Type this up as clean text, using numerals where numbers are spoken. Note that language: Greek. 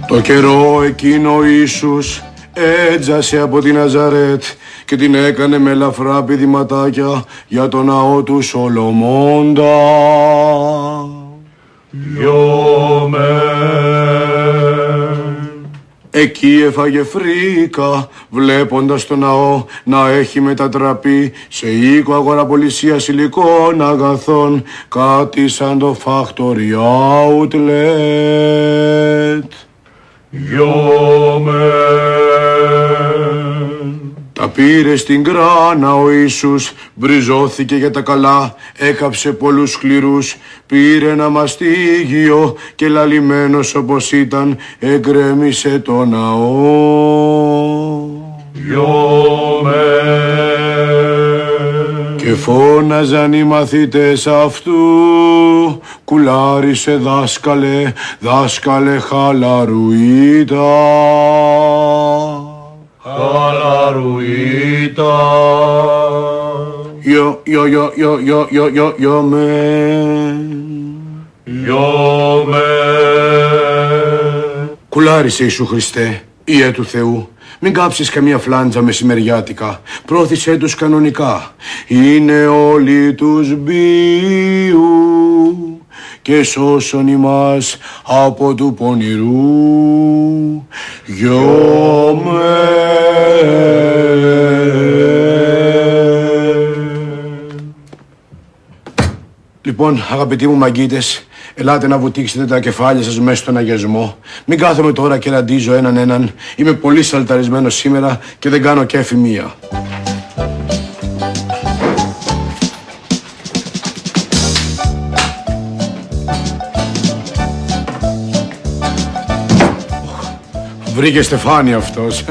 Το καιρό εκείνο ο Ιησούς έτζασε από την Ναζαρέτ και την έκανε με ελαφρά πηδηματάκια για το ναό του Σολομώντα. Εκεί έφαγε φρίκα, βλέποντας το ναό να έχει μετατραπεί σε οίκο αγοραπολισίας υλικών αγαθών, κάτι σαν το Factory Outlet. Τα πήρε στην κράνα ο Ιησούς, μπριζώθηκε για τα καλά, έκαψε πολλούς σκληρούς, πήρε ένα μαστίγιο και λαλημένος όπως ήταν, εγκρέμισε το ναό. Και φώναζαν οι μαθητές αυτού, κουλάρισε δάσκαλε, δάσκαλε χαλαρουίτα. Χαλαρουίτα. Κουλάρισε Ιησού Χριστέ, Ιε του Θεού. Μην κάψεις καμία φλάντζα μεσημεριάτικα. Πρόθυσέ τους κανονικά. Είναι όλοι τους μπίου και σώσον ημάς από του πονηρού. Λοιπόν, αγαπητοί μου μαγκίτες, ελάτε να βουτήξετε τα κεφάλια σας μέσα στον αγιασμό. Μην κάθομαι τώρα και ραντίζω έναν. Είμαι πολύ σαλταρισμένος σήμερα και δεν κάνω κέφι μία. Βρήκε στεφάνι αυτός.